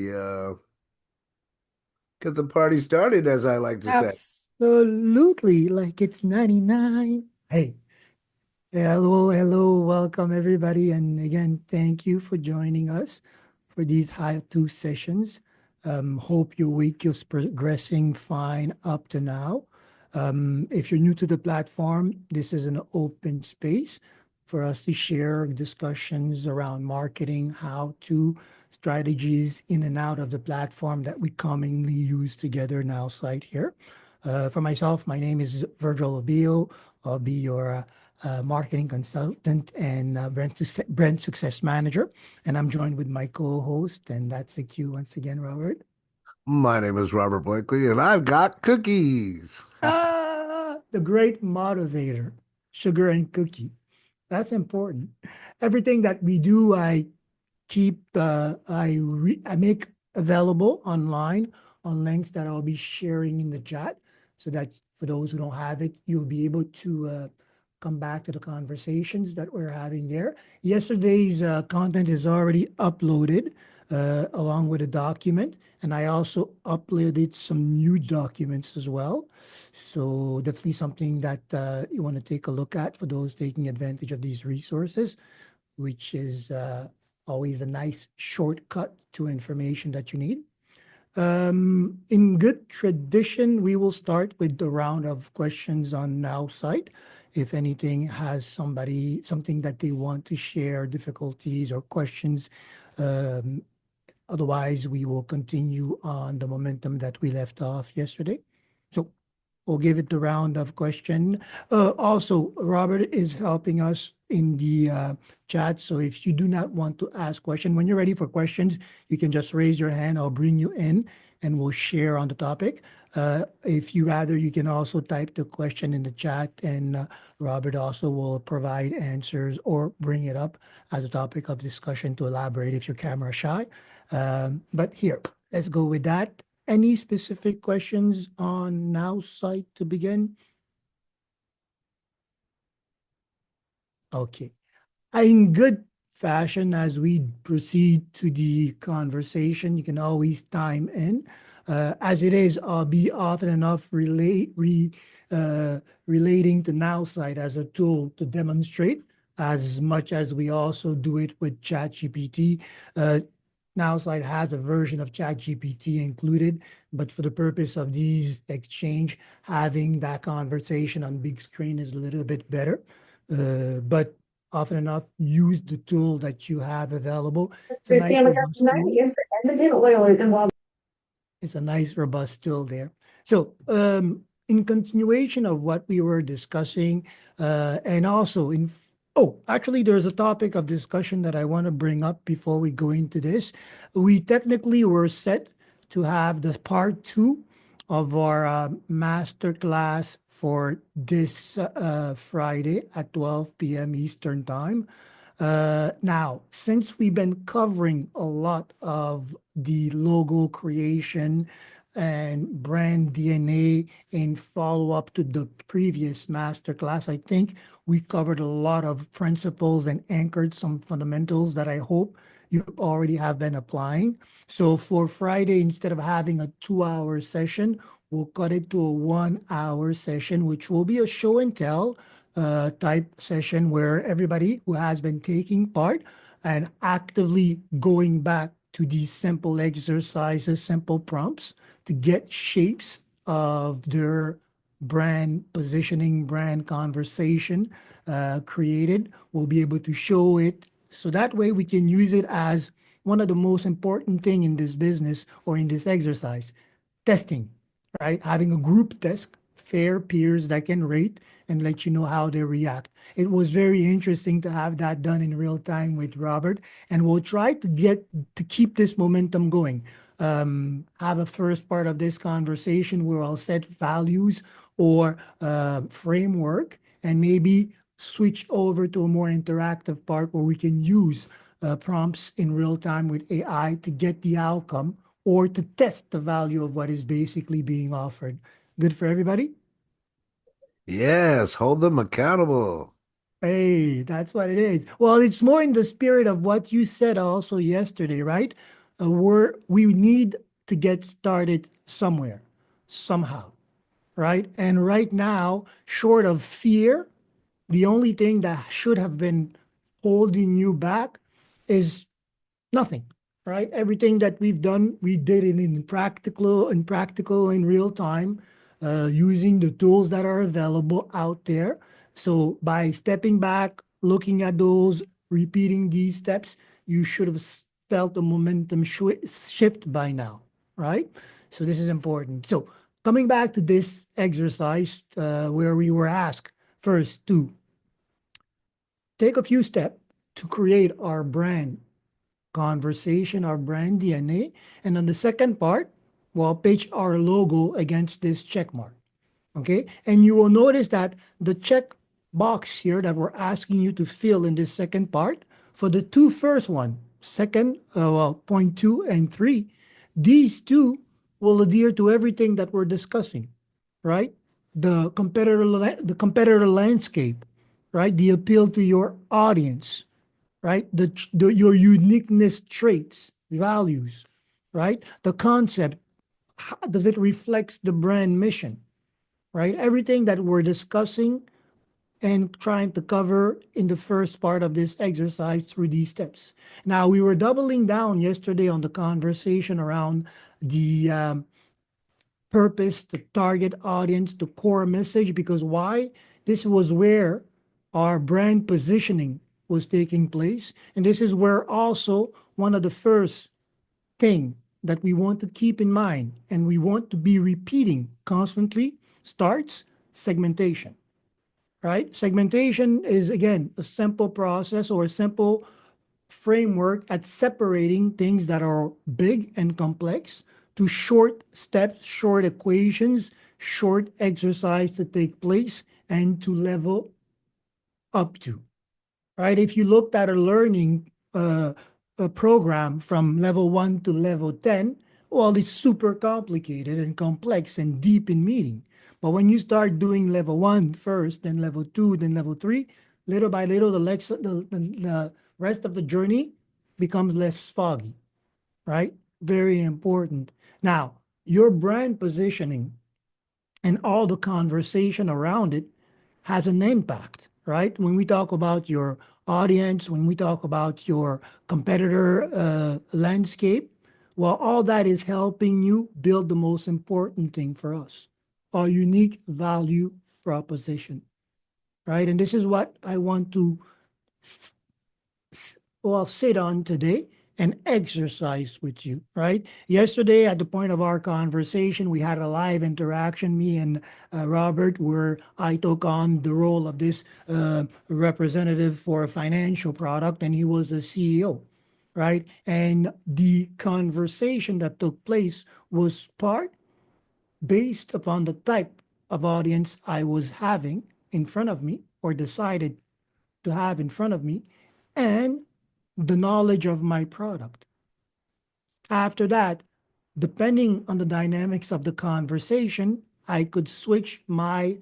Yeah, get the party started, as I like to say. Absolutely, like it's 99. Hey, hello, welcome everybody. And again, thank you for joining us for these high two sessions. Hope your week is progressing fine up to now. If you're new to the platform, this is an open space for us to share discussions around marketing, how to strategies in and out of the platform that we commonly use together now site here. For myself, my name is Virgil Obio. I'll be your marketing consultant and brand success manager. And I'm joined with my co-host, and that's a cue once again, Robert. My name is Robert Blakely, and I've got cookies. The great motivator, sugar and cookie. That's important. Everything that we do, I make available online on links that I'll be sharing in the chat, so that for those who don't have it, you'll be able to come back to the conversations that we're having there. Yesterday's content is already uploaded along with a document, and I also uploaded some new documents as well. So definitely something that you want to take a look at for those taking advantage of these resources, which is always a nice shortcut to information that you need. In good tradition, we will start with the round of questions on Now site. If anything has something that they want to share, difficulties or questions. Um, Otherwise, we will continue on the momentum that we left off yesterday. So we'll give it the round of question. Also, Robert is helping us in the chat. So if you do not want to ask question, when you're ready for questions, you can just raise your hand. I'll bring you in and we'll share on the topic. If you rather, you can also type the question in the chat, and Robert also will provide answers or bring it up as a topic of discussion to elaborate if you're camera shy. But here, let's go with that. Any specific questions on Now site to begin? Okay. In good fashion, as we proceed to the conversation, you can always time in. As it is, I'll be often enough relating to Now site as a tool to demonstrate, as much as we also do it with ChatGPT. NowSite has a version of ChatGPT included, but for the purpose of these exchange, having that conversation on big screen is a little bit better. But often enough, use the tool that you have available. It's a nice robust tool. It's a nice robust tool there. So, in continuation of what we were discussing, and also actually, there's a topic of discussion that I want to bring up before we go into this. We technically were set to have the part two of our master class for this Friday at 12 p.m. Eastern Time. Now, since we've been covering a lot of the logo creation and brand DNA in follow up to the previous masterclass, I think we covered a lot of principles and anchored some fundamentals that I hope you already have been applying. So for Friday, instead of having a 2 hour session, we'll cut it to a 1 hour session, which will be a show and tell type session where everybody who has been taking part and actively going back to these simple exercises, simple prompts to get shapes of their brand positioning, brand conversation created. We'll be able to show it so that way we can use it as one of the most important thing in this business or in this exercise, testing, right? Having a group test, fair peers that can rate and let you know how they react. It was very interesting to have that done in real time with Robert, and we'll try to get to keep this momentum going. Have a first part of this conversation where I'll set values or framework, and maybe switch over to a more interactive part where we can use prompts in real time with AI to get the outcome or to test the value of what is basically being offered. Good for everybody? Yes, hold them accountable. Hey, that's what it is. Well, it's more in the spirit of what you said also yesterday, right? we need to get started somewhere, somehow, right? And right now, short of fear, the only thing that should have been holding you back is nothing, right? Everything that we've done, we did it in real time, using the tools that are available out there. So by stepping back, looking at those, repeating these steps, you should have felt the momentum shift by now, right? So this is important. So coming back to this exercise, where we were asked first to take a few steps to create our brand conversation, our brand DNA. And on the second part, we'll pitch our logo against this check mark. Okay. And you will notice that the check box here that we're asking you to fill in this second part for the two first one, second, point two and three, these two will adhere to everything that we're discussing, right? The competitor landscape, right? The appeal to your audience, right? Your uniqueness traits, values, right? The concept, how does it reflects the brand mission, right? Everything that we're discussing and trying to cover in the first part of this exercise through these steps. Now, we were doubling down yesterday on the conversation around the purpose, the target audience, the core message, because why? This was where our brand positioning was taking place. And this is where also one of the first thing that we want to keep in mind and we want to be repeating constantly starts segmentation, right? Segmentation is again a simple process or a simple framework at separating things that are big and complex to short steps, short equations, short exercise to take place and to level up to, right? If you looked at a learning a program from level 1 to level 10, well, it's super complicated and complex and deep in meaning. But when you start doing level 1 first, then level 2, then level 3, little by little, the rest of the journey becomes less foggy, right? Very important. Now, your brand positioning and all the conversation around it has an impact, right? When we talk about your audience, when we talk about your competitor landscape, well, all that is helping you build the most important thing for us, our unique value proposition, right? And this is what I want to well sit on today and exercise with you, right? Yesterday, at the point of our conversation, we had a live interaction, me and Robert, where I took on the role of this representative for a financial product, and he was the CEO, right? And the conversation that took place was part based upon the type of audience I was having in front of me or decided to have in front of me and the knowledge of my product. After that, depending on the dynamics of the conversation, I could switch my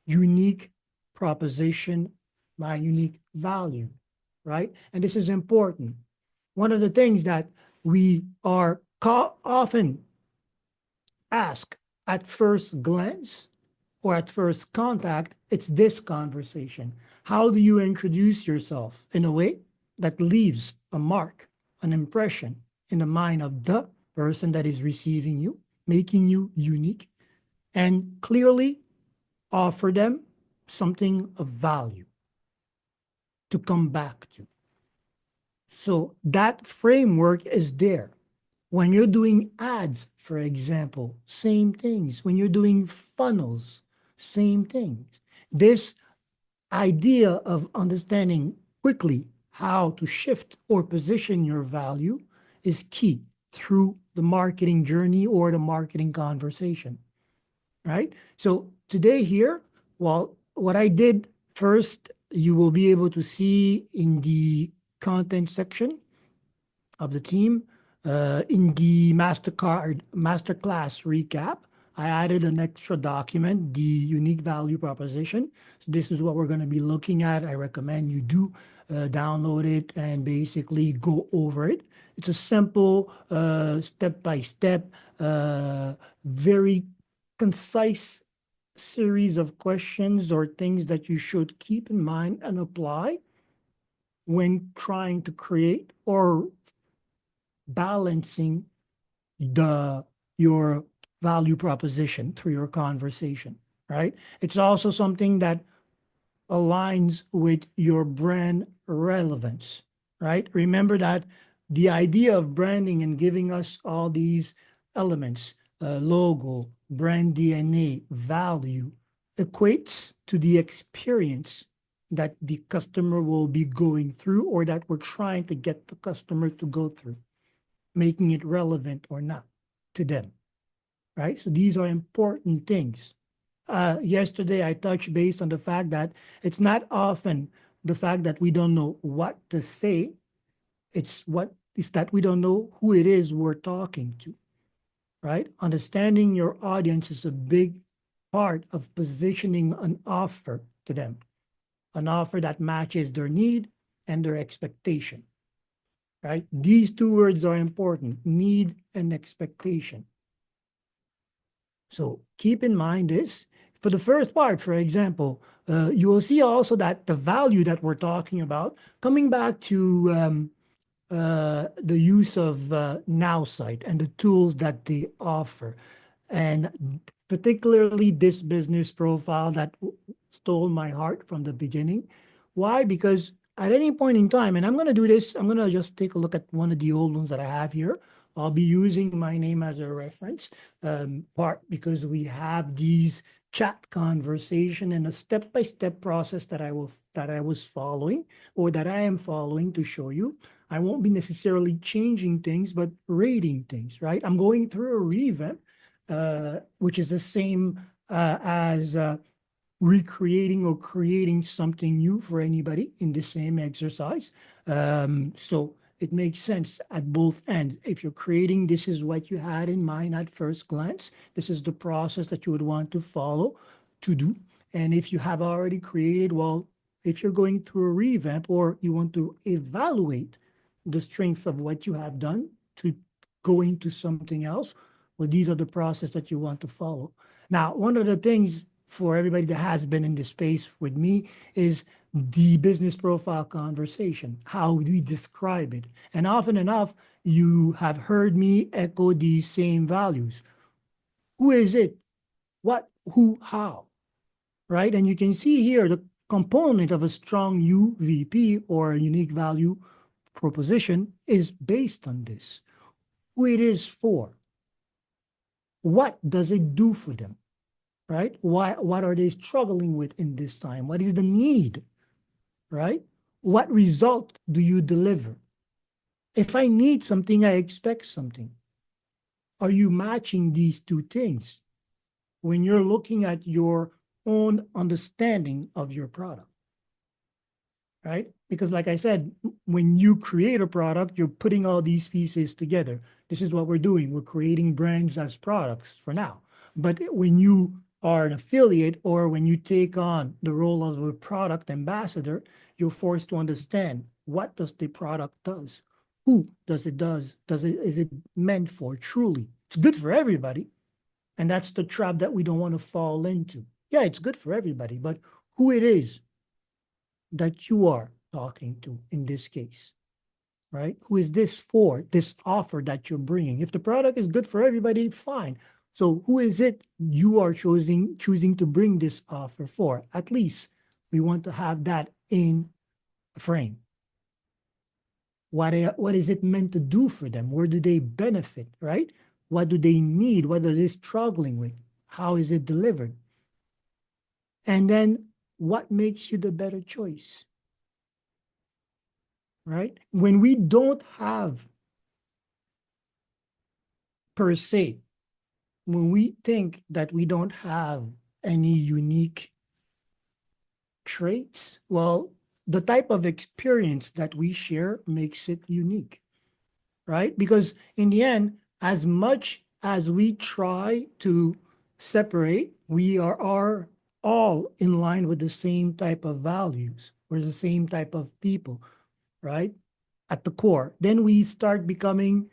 unique proposition, my unique value, right? And this is important. One of the things that we are often asked at first glance or at first contact, it's this conversation. How do you introduce yourself in a way that leaves a mark, an impression in the mind of the person that is receiving you, making you unique, and clearly offer them something of value to come back to? So that framework is there. When you're doing ads, for example, same things. When you're doing funnels, same things. This idea of understanding quickly how to shift or position your value is key through the marketing journey or the marketing conversation, right? So today here, well, what I did first, you will be able to see in the content section of the team. In the masterclass recap, I added an extra document, the unique value proposition. So this is what we're going to be looking at. I recommend you do download it and basically go over it. It's a simple, step by step, very concise series of questions or things that you should keep in mind and apply when trying to create or balancing the your value proposition through your conversation, right? It's also something that aligns with your brand relevance, right? Remember that the idea of branding and giving us all these elements, logo, brand DNA, value, equates to the experience that the customer will be going through or that we're trying to get the customer to go through, making it relevant or not to them, right? So these are important things. Yesterday, I touched base on the fact that it's not often the fact that we don't know what to say. It's that we don't know who it is we're talking to, right? Understanding your audience is a big part of positioning an offer to them, an offer that matches their need and their expectation, right? These two words are important, need and expectation. So keep in mind this. For the first part, for example, you will see also that the value that we're talking about, coming back to the use of Now Site and the tools that they offer, and particularly this business profile that stole my heart from the beginning. Why? Because at any point in time, and I'm going to do this, I'm going to just take a look at one of the old ones that I have here. I'll be using my name as a reference, part because we have these chat conversation and a step-by-step process that I was following or that I am following to show you. I won't be necessarily changing things, but rating things, right? I'm going through a revamp, which is the same as recreating or creating something new for anybody in the same exercise. So it makes sense at both ends. If you're creating, this is what you had in mind at first glance. This is the process that you would want to follow to do. And if you have already created, well, if you're going through a revamp or you want to evaluate the strength of what you have done to go into something else, well, these are the process that you want to follow. Now, one of the things for everybody that has been in this space with me is the business profile conversation, how we describe it. And often enough, you have heard me echo these same values. Who is it? What, who, how, right? And you can see here the component of a strong UVP or a unique value proposition is based on this. Who it is for. What does it do for them? Right? What are they struggling with in this time? What is the need? Right? What result do you deliver? If I need something, I expect something. Are you matching these two things when you're looking at your own understanding of your product? Right? Because like I said, when you create a product, you're putting all these pieces together. This is what we're doing. We're creating brands as products for now. But when you are an affiliate or when you take on the role of a product ambassador, you're forced to understand what does the product does? Who does it does it is it meant for truly? It's good for everybody. And that's the trap that we don't want to fall into. Yeah, it's good for everybody, but who it is that you are talking to in this case, right? Who is this for, this offer that you're bringing? If the product is good for everybody, fine. So who is it you are choosing to bring this offer for? At least we want to have that in a frame. What is it meant to do for them? Where do they benefit, right? What do they need? What are they struggling with? How is it delivered? And then what makes you the better choice? Right? When we don't have per se, when we think that we don't have any unique traits, well, the type of experience that we share makes it unique, right? Because in the end, as much as we try to separate, we are all in line with the same type of values. We're the same type of people, right? At the core. Then we start becoming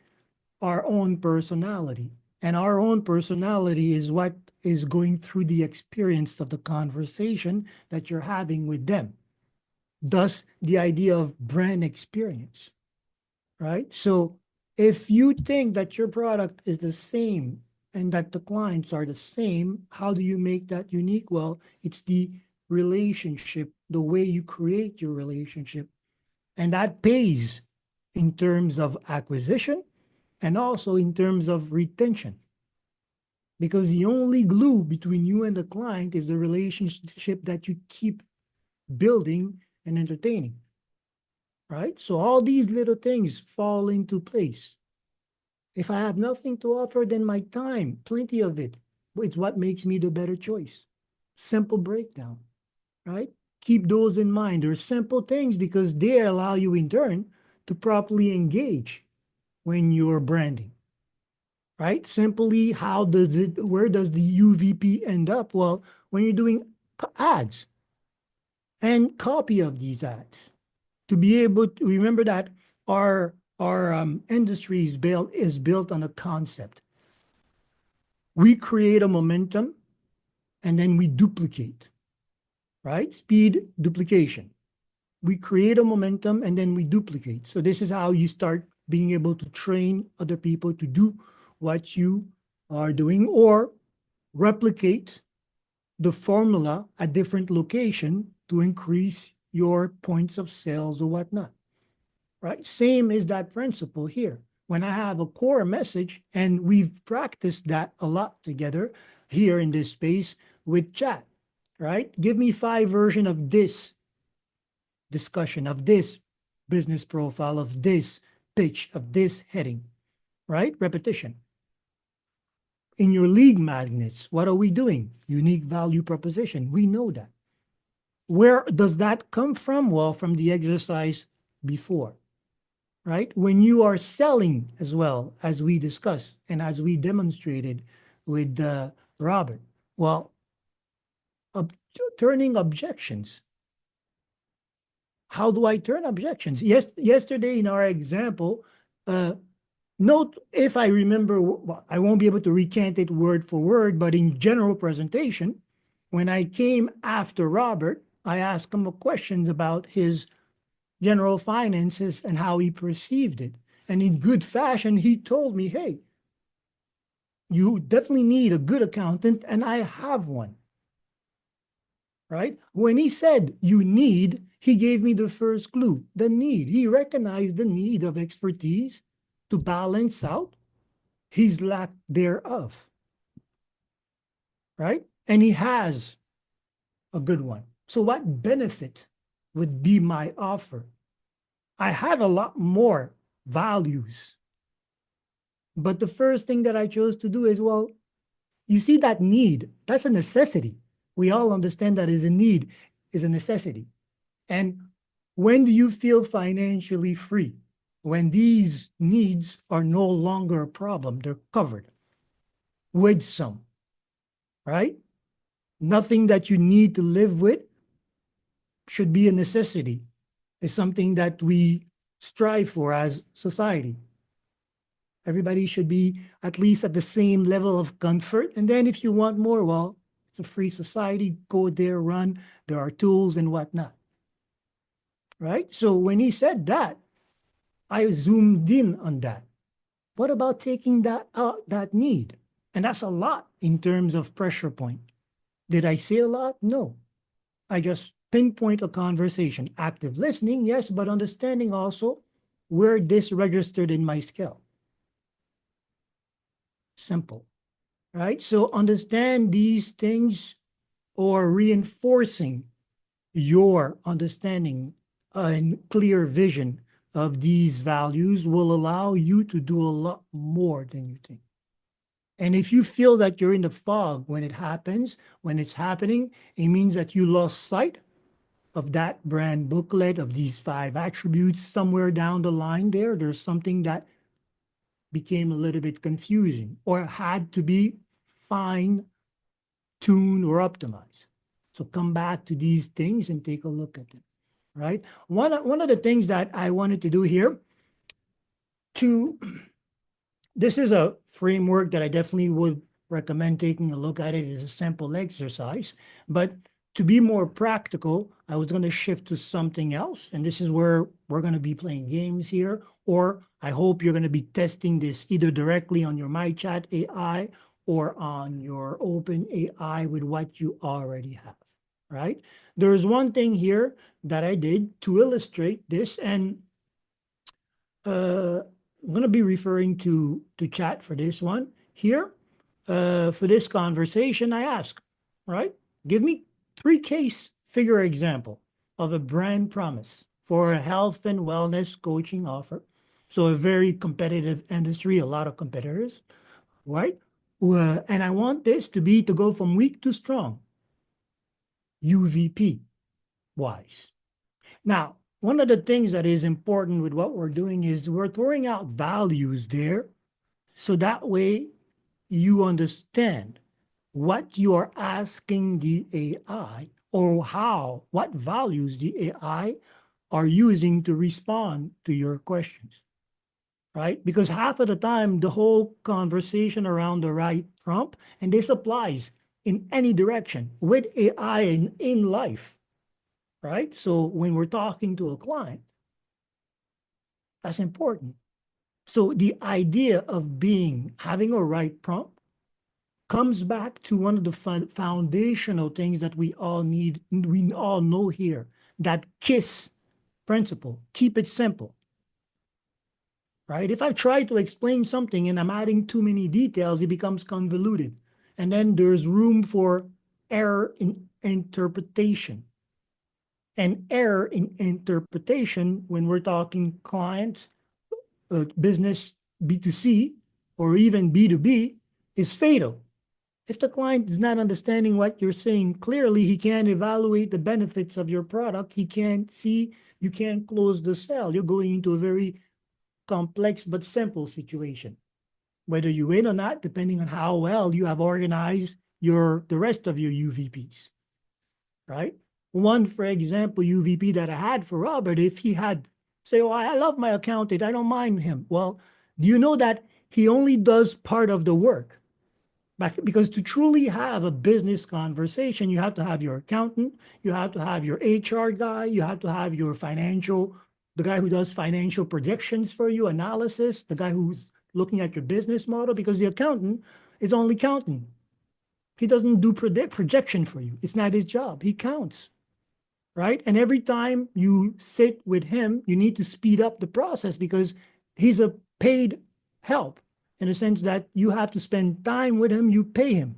our own personality. And our own personality is what is going through the experience of the conversation that you're having with them. Thus, the idea of brand experience, right? So, if you think that your product is the same and that the clients are the same, how do you make that unique? Well, it's the relationship, the way you create your relationship. And that pays in terms of acquisition and also in terms of retention. Because the only glue between you and the client is the relationship that you keep building and entertaining, right? So all these little things fall into place. If I have nothing to offer, then my time, plenty of it, it's what makes me the better choice. Simple breakdown, right? Keep those in mind. They're simple things because they allow you in turn to properly engage when you're branding, right? Simply, how does it, where does the UVP end up? Well, when you're doing ads and copy of these ads, to be able to remember that our industry is built on a concept. We create a momentum and then we duplicate, right? Speed duplication. We create a momentum and then we duplicate. So this is how you start being able to train other people to do what you are doing or replicate the formula at different location to increase your points of sales or whatnot, right? Same is that principle here. When I have a core message, and we've practiced that a lot together here in this space with chat, right? Give me 5 version of this discussion, of this business profile, of this pitch, of this heading, right? Repetition. In your league magnets, what are we doing? Unique value proposition. We know that. Where does that come from? Well, from the exercise before, right? When you are selling as well, as we discussed and as we demonstrated with Robert, well, ob- turning objections. How do I turn objections? Yes, yesterday in our example, uh, note if I remember, well, I won't be able to recant it word for word, but in general presentation, when I came after Robert, I asked him a question about his general finances and how he perceived it. And in good fashion, he told me, hey, you definitely need a good accountant, and I have one, right? When he said you need, he gave me the first clue, the need. He recognized the need of expertise to balance out his lack thereof, right? And he has a good one. So, what benefit would be my offer? I had a lot more values. But the first thing that I chose to do is, well, you see that need, that's a necessity. We all understand that is a need, is a necessity. And when do you feel financially free? When these needs are no longer a problem, they're covered with some, right? Nothing that you need to live with should be a necessity. It's something that we strive for as society. Everybody should be at least at the same level of comfort. And then if you want more, well, it's a free society. Go there, run. There are tools and whatnot. Right? So when he said that, I zoomed in on that. What about taking that out, that need? And that's a lot in terms of pressure point. Did I say a lot? No. I just pinpoint a conversation. Active listening, yes, but understanding also where this registered in my scale. Simple. Right? So understand these things or reinforcing your understanding and clear vision of these values will allow you to do a lot more than you think. And if you feel that you're in the fog when it happens, when it's happening, it means that you lost sight of that brand booklet of these 5 attributes somewhere down the line there. There's something that became a little bit confusing or had to be fine tuned or optimized. So come back to these things and take a look at them. right? One of the things that I wanted to do here to this is a framework that I definitely would recommend taking a look at. It is a simple exercise, but to be more practical, I was going to shift to something else. And this is where we're going to be playing games here, or I hope you're going to be testing this either directly on your MyChat AI or on your Open AI with what you already have, right? There's one thing here that I did to illustrate this, and I'm going to be referring to chat for this one here. For this conversation, I ask, right? Give me three case figure example of a brand promise for a health and wellness coaching offer. So a very competitive industry, a lot of competitors, right? And I want this to be to go from weak to strong, UVP wise. Now, one of the things that is important with what we're doing is we're throwing out values there. So that way you understand what you are asking the AI or what values the AI are using to respond to your questions, right? Because half of the time, the whole conversation around the right prompt, and this applies in any direction with AI and in life, right? So when we're talking to a client, that's important. So the idea of having a right prompt comes back to one of the foundational things that we all know here, that KISS principle, keep it simple, right? If I try to explain something and I'm adding too many details, it becomes convoluted. And then there's room for error in interpretation. And error in interpretation, when we're talking clients, business B2C, or even B2B, is fatal. If the client is not understanding what you're saying clearly, he can't evaluate the benefits of your product. He can't see, you can't close the sale. You're going into a very complex but simple situation. Whether you win or not, depending on how well you have organized the rest of your UVPs, right? One, for example, UVP that I had for Robert, if he had say, "Oh, I love my accountant, I don't mind him." Well, do you know that he only does part of the work? Because to truly have a business conversation, you have to have your accountant, you have to have your HR guy, you have to have the guy who does financial predictions for you, analysis, the guy who's looking at your business model, because the accountant is only counting. He doesn't do projection for you. It's not his job. He counts, right? And every time you sit with him, you need to speed up the process because he's a paid help in a sense that you have to spend time with him, you pay him.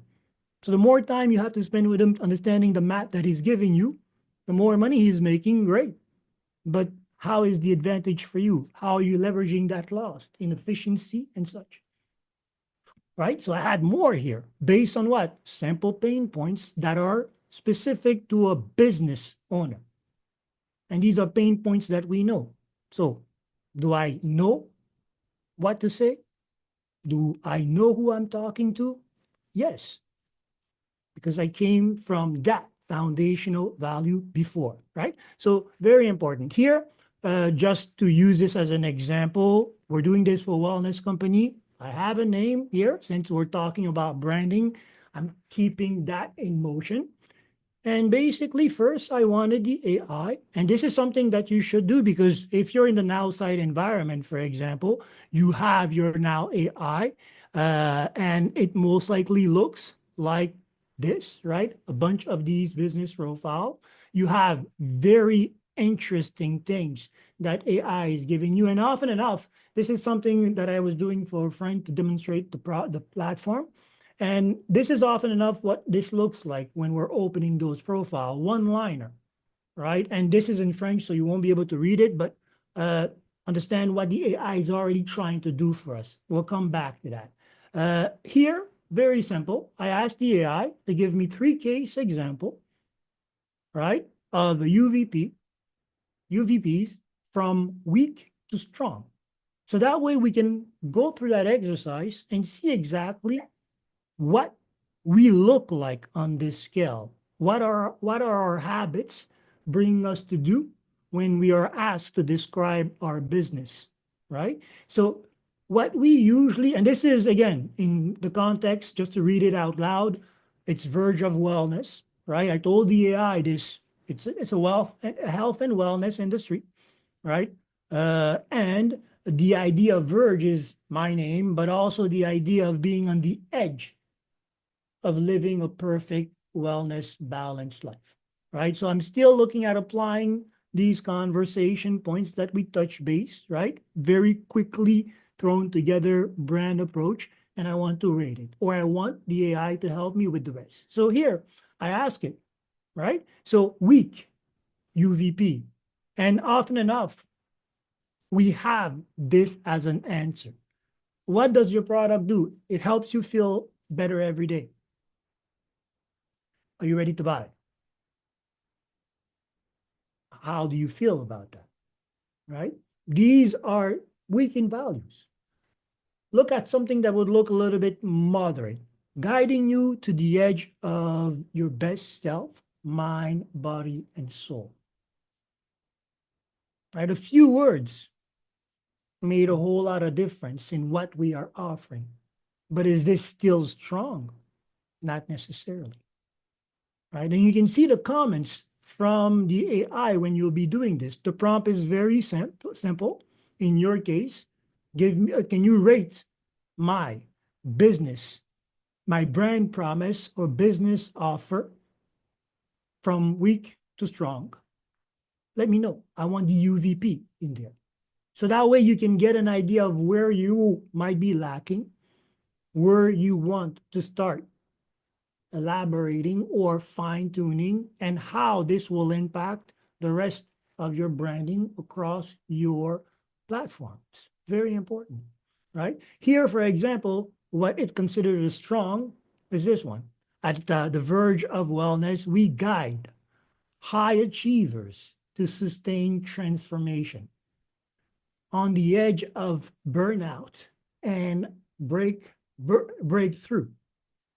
So the more time you have to spend with him understanding the math that he's giving you, the more money he's making, great. But how is the advantage for you? How are you leveraging that loss in efficiency and such? Right? So I had more here based on what? Sample pain points that are specific to a business owner. And these are pain points that we know. So do I know what to say? Do I know who I'm talking to? Yes, because I came from that foundational value before, right? So very important. Here, just to use this as an example, we're doing this for a wellness company. I have a name here since we're talking about branding. I'm keeping that in motion. And basically, first, I wanted the AI. And this is something that you should do because if you're in the now side environment, for example, you have your now AI, and it most likely looks like this, right? A bunch of these business profile. You have very interesting things that AI is giving you. And often enough, this is something that I was doing for a friend to demonstrate the platform. And this is often enough what this looks like when we're opening those profile, one liner, right? And this is in French, so you won't be able to read it, but understand what the AI is already trying to do for us. We'll come back to that. Here, very simple. I asked the AI to give me three case example, right, of a UVPs from weak to strong. So that way we can go through that exercise and see exactly what we look like on this scale. What are our habits bringing us to do when we are asked to describe our business, right? So what we usually, and this is again in the context, just to read it out loud, it's verge of wellness, right? I told the AI this, it's a health and wellness industry, right? And the idea of verge is my name, but also the idea of being on the edge of living a perfect wellness balanced life, right? So I'm still looking at applying these conversation points that we touch base, right? Very quickly thrown together brand approach, and I want to rate it, or I want the AI to help me with the rest. So here I ask it, right? So weak UVP, and often enough we have this as an answer. What does your product do? It helps you feel better every day. Are you ready to buy? How do you feel about that? Right? These are weekend values. Look at something that would look a little bit moderate, guiding you to the edge of your best self, mind, body, and soul. Right? A few words made a whole lot of difference in what we are offering. But is this still strong? Not necessarily. Right? And you can see the comments from the AI when you'll be doing this. The prompt is very simple. In your case, give me, can you rate my business, my brand promise or business offer from weak to strong? Let me know. I want the UVP in there. So that way you can get an idea of where you might be lacking, where you want to start elaborating or fine tuning, and how this will impact the rest of your branding across your platforms. Very important, right? Here, for example, what it considered as strong is this one. At the verge of wellness, we guide high achievers to sustain transformation on the edge of burnout and breakthrough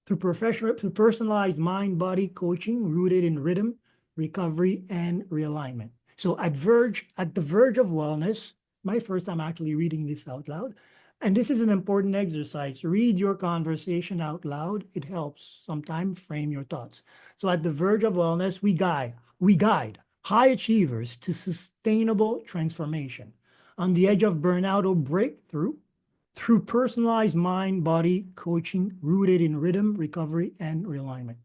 through personalized mind-body coaching rooted in rhythm, recovery, and realignment. So at the verge of wellness, my first time actually reading this out loud, and this is an important exercise. Read your conversation out loud. It helps sometimes frame your thoughts. So at the verge of wellness, we guide high achievers to sustainable transformation on the edge of burnout or breakthrough through personalized mind body coaching rooted in rhythm, recovery, and realignment.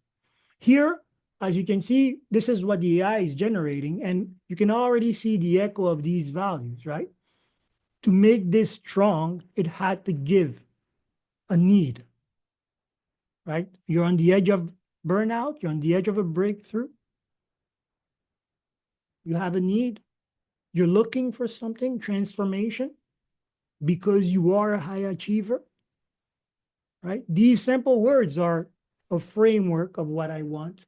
Here, as you can see, this is what the AI is generating, and you can already see the echo of these values, right? To make this strong, it had to give a need, right? You're on the edge of burnout, you're on the edge of a breakthrough, you have a need, you're looking for something, transformation, because you are a high achiever, right? These simple words are a framework of what I want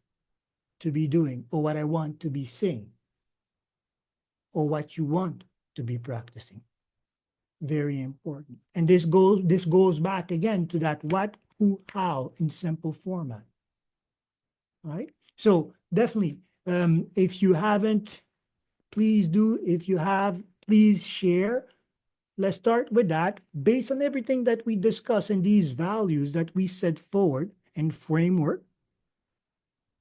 to be doing or what I want to be saying or what you want to be practicing. Very important. And this goes back again to that what, who, how in simple format, right? So definitely, if you haven't, please do. If you have, please share. Let's start with that. Based on everything that we discuss and these values that we set forward and framework,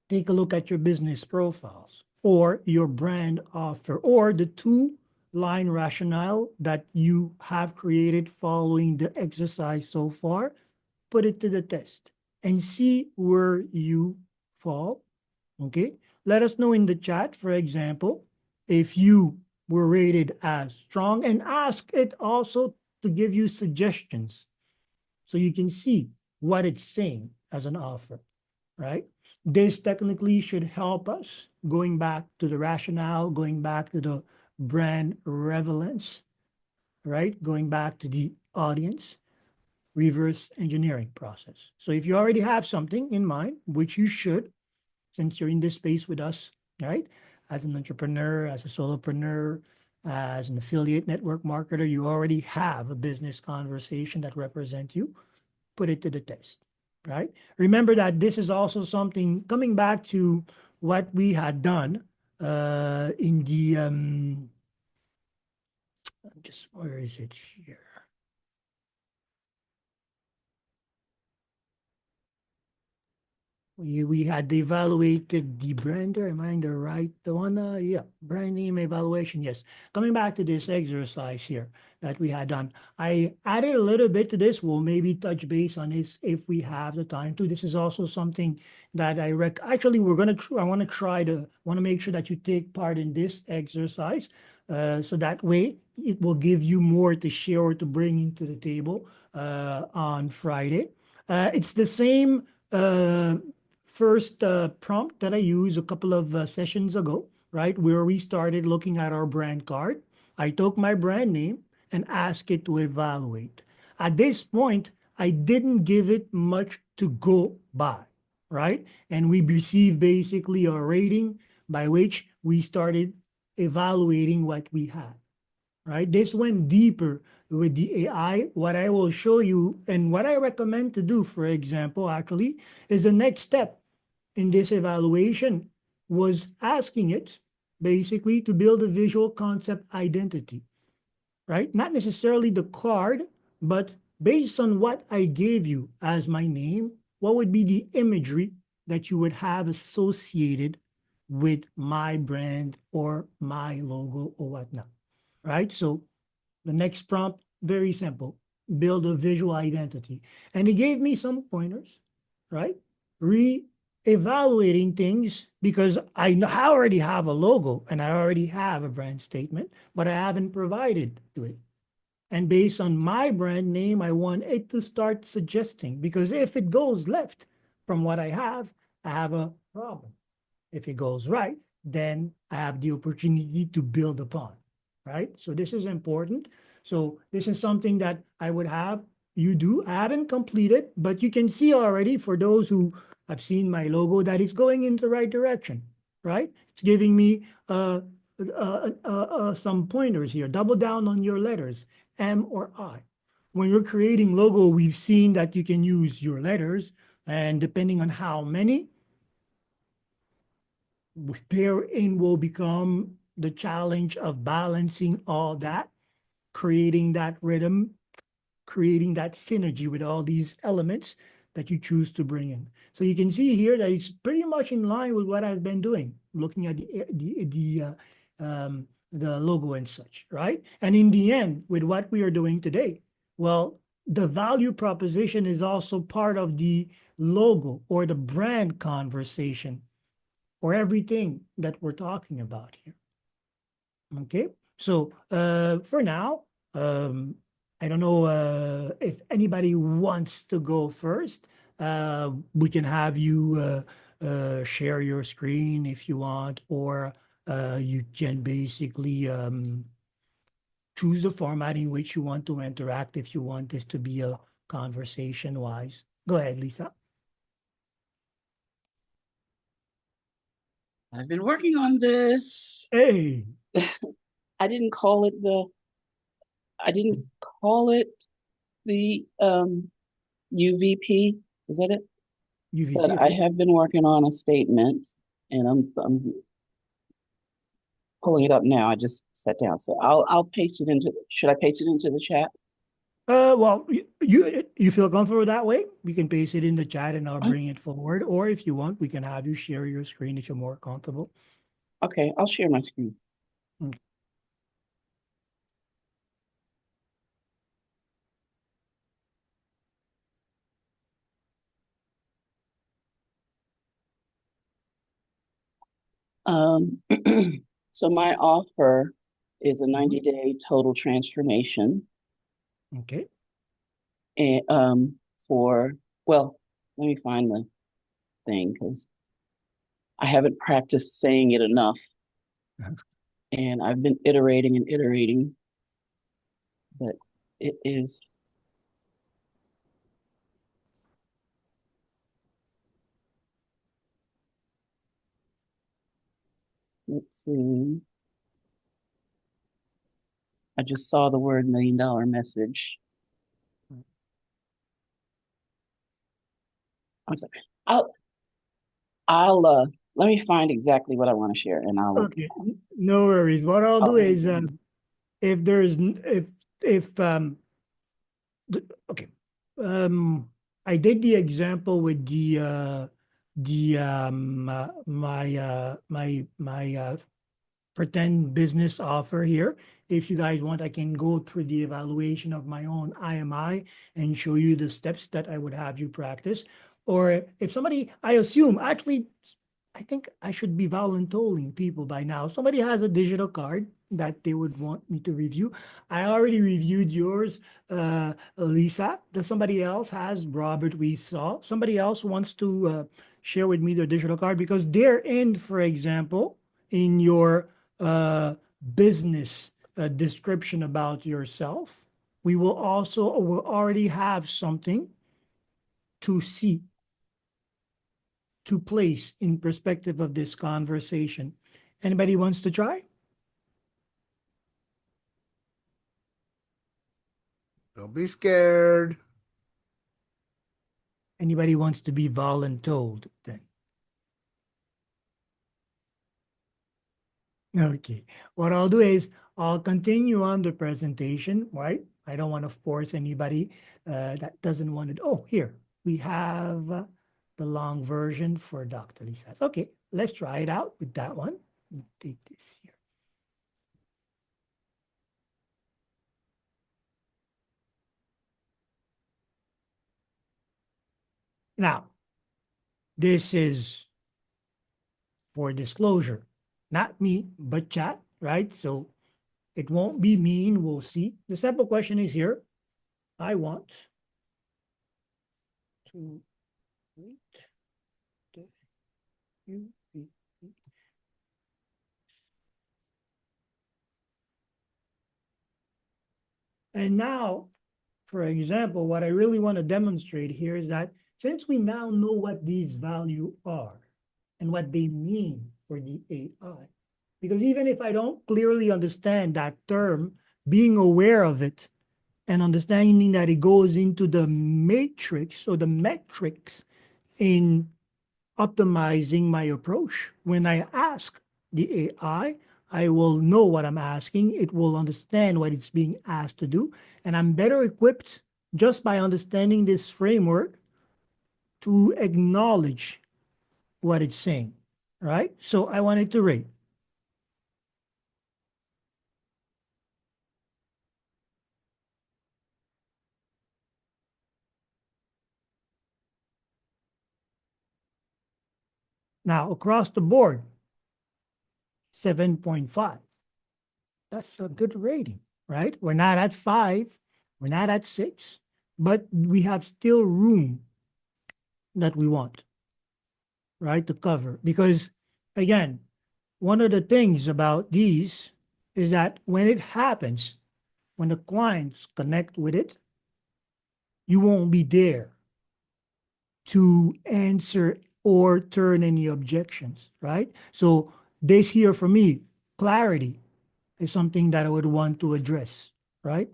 take a look at your business profiles or your brand offer or the two-line rationale that you have created following the exercise so far. Put it to the test and see where you fall. Okay. Let us know in the chat, for example, if you were rated as strong, and ask it also to give you suggestions so you can see what it's saying as an offer, right? This technically should help us going back to the rationale, going back to the brand relevance, right? Going back to the audience, reverse engineering process. So if you already have something in mind, which you should, since you're in this space with us, right? As an entrepreneur, as a solopreneur, as an affiliate network marketer, you already have a business conversation that represents you. Put it to the test, right? Remember that this is also something coming back to what we had done in the just where is it here? We had evaluated the brander. Am I in the right the one? Yeah, brand name evaluation. Yes. Coming back to this exercise here that we had done, I added a little bit to this. We'll maybe touch base on this if we have the time to. This is also something that Actually, we're gonna. I want to try to. Want to make sure that you take part in this exercise, so that way it will give you more to share or to bring into the table on Friday. It's the same. First prompt that I used a couple of sessions ago, right, where we started looking at our brand card. I took my brand name and asked it to evaluate. At this point, I didn't give it much to go by, right? And we received basically a rating by which we started evaluating what we had, right? This went deeper with the AI. What I will show you and what I recommend to do, for example, actually, is the next step in this evaluation was asking it basically to build a visual concept identity, right? Not necessarily the card, but based on what I gave you as my name, what would be the imagery that you would have associated with my brand or my logo or whatnot, right? So the next prompt, very simple, build a visual identity. And he gave me some pointers, right? Re-evaluating things because I already have a logo and I already have a brand statement, but I haven't provided to it. And based on my brand name, I want it to start suggesting because if it goes left from what I have a problem. If it goes right, then I have the opportunity to build upon, right? So this is important. So this is something that I would have you do. I haven't completed, but you can see already for those who have seen my logo that it's going in the right direction, right? It's giving me some pointers here. Double down on your letters, M or I. When you're creating logo, we've seen that you can use your letters, and depending on how many, therein will become the challenge of balancing all that, creating that rhythm, creating that synergy with all these elements that you choose to bring in. So you can see here that it's pretty much in line with what I've been doing, looking at the logo and such, right? And in the end, with what we are doing today, well, the value proposition is also part of the logo or the brand conversation or everything that we're talking about here. Okay, so for now, um, I don't know if anybody wants to go first. We can have you share your screen if you want, or you can basically choose the format in which you want to interact if you want this to be a conversation wise. Go ahead, Lisa. I've been working on this. Hey, I didn't call it the I didn't call it the UVP. Is that it? UVP, But I okay. have been working on a statement and I'm pulling it up now. I just sat down. So I'll paste it into should I paste it into the chat? Well, you feel comfortable that way? We can paste it in the chat and I'll bring it forward. Or if you want, we can have you share your screen if you're more comfortable. Okay, I'll share my screen. Okay. Um, so my offer is a Mhm. 90-day total transformation Okay. and for let me find the thing because I haven't practiced saying it enough and I've been iterating and iterating, but it is, let's see, I just saw the word $1 million message. I'm sorry. I'll, I'll let me find exactly what I want to share, and Okay, no worries. What I'll do I'll is, if there's if okay, um, I did the example with my pretend business offer here. If you guys want, I can go through the evaluation of my own IMI and show you the steps that I would have you practice. Or if somebody, I assume, actually, I think I should be volunteering people by now. Somebody has a digital card that they would want me to review. I already reviewed yours, Lisa. Does somebody else has, Robert, we saw. Somebody else wants to share with me their digital card because they're in, for example, in your uh, business description about yourself. We will already have something to see, to place in perspective of this conversation. Anybody wants to try? Don't be scared. Anybody wants to be voluntold then? Okay. What I'll do is I'll continue on the presentation, right? I don't want to force anybody that doesn't want it. Oh, here we have the long version for Dr. Lisa. Okay, let's try it out with that one. Take this here. Now, this is for disclosure, not me, but chat, right? So it won't be mean. We'll see. The simple question is here. I want to rate the UV. And now, for example, what I really want to demonstrate here is that since we now know what these values are and what they mean for the AI, because even if I don't clearly understand that term, being aware of it and understanding that it goes into the matrix or the metrics in optimizing my approach. When I ask the AI, I will know what I'm asking. It will understand what it's being asked to do. And I'm better equipped just by understanding this framework to acknowledge what it's saying. Right? So I wanted to rate. Now, across the board, 7.5. That's a good rating, right? We're not at 5, we're not at 6, but we have still room that we want, right, to cover. Because again, one of the things about these is that when it happens, when the clients connect with it, you won't be there to answer or turn any objections, right? So this here for me, clarity is something that I would want to address, right?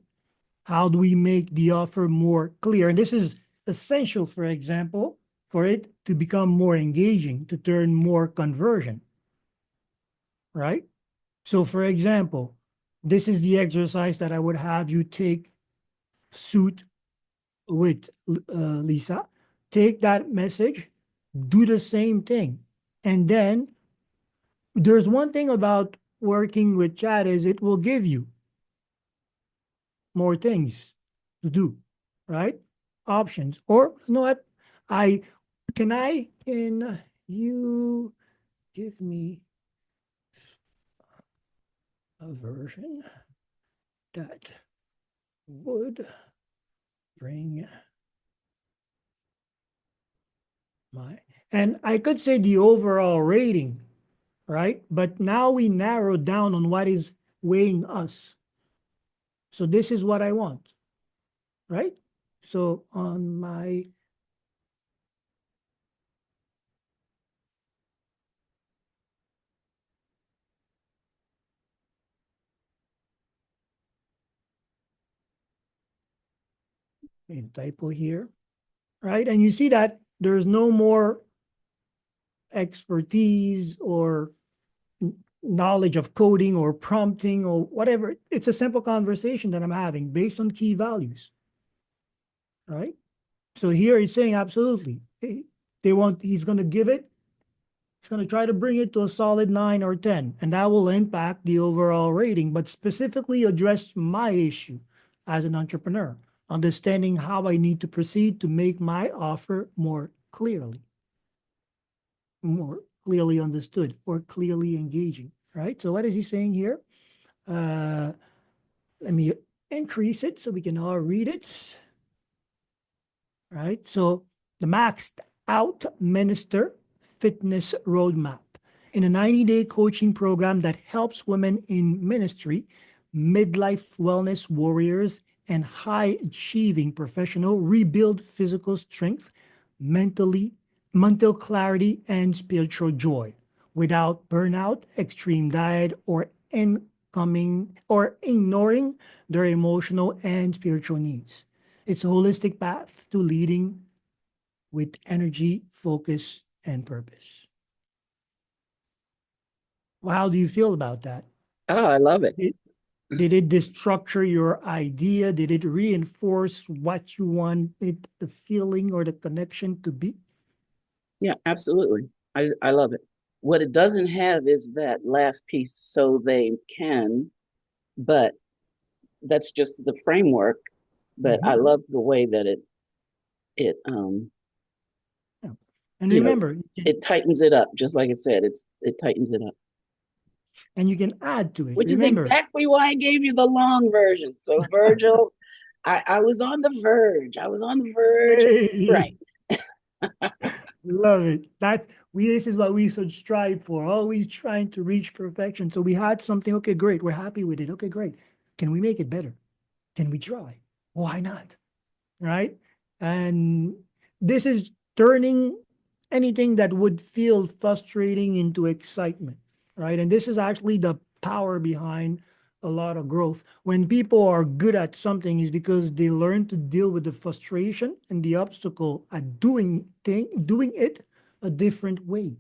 How do we make the offer more clear? And this is essential, for example, for it to become more engaging, to turn more conversion, right? So, for example, this is the exercise that I would have you take suit with Lisa. Take that message, do the same thing. And then there's one thing about working with chat is it will give you more things to do, right? Options. Or you know what? Can you give me a version that would bring my, and I could say the overall rating, right? But now we narrow down on what is weighing us. So this is what I want, right? So on my typo here, right? And you see that there's no more expertise or knowledge of coding or prompting or whatever. It's a simple conversation that I'm having based on key values, right? So here it's saying absolutely. They want, he's going to give it, he's going to try to bring it to a solid 9 or 10, and that will impact the overall rating, but specifically address my issue as an entrepreneur, understanding how I need to proceed to make my offer more clearly understood or clearly engaging, right? So what is he saying here? Uh, Let me increase it so we can all read it. Right? So the maxed out minister fitness roadmap in a 90-day coaching program that helps women in ministry, midlife wellness warriors, and high achieving professional rebuild physical strength, mentally, mental clarity, and spiritual joy without burnout, extreme diet, or incoming or ignoring their emotional and spiritual needs. It's a holistic path to leading with energy, focus, and purpose. Well, how do you feel about that? Oh, I love it. Did, did it destructure your idea? Did it reinforce what you wanted the feeling or the connection to be? Yeah, absolutely. I love it. What it doesn't have is that last piece, so they can, but that's just the framework. But I Mhm. love the way that it Yeah. And you know, remember, it tightens it up, just like it said, it tightens it up. and you can add to it. Which is Remember, exactly why I gave you the long version. So Virgil, I was on the verge. I was on the verge. hey, Right. love it. This is what we should strive for, always trying to reach perfection. So we had something, okay, great. We're happy with it. Okay, great. Can we make it better? Can we try? Why not? Right? And this is turning anything that would feel frustrating into excitement, right? And this is actually the power behind a lot of growth. When people are good at something is because they learn to deal with the frustration and the obstacle at doing it a different way.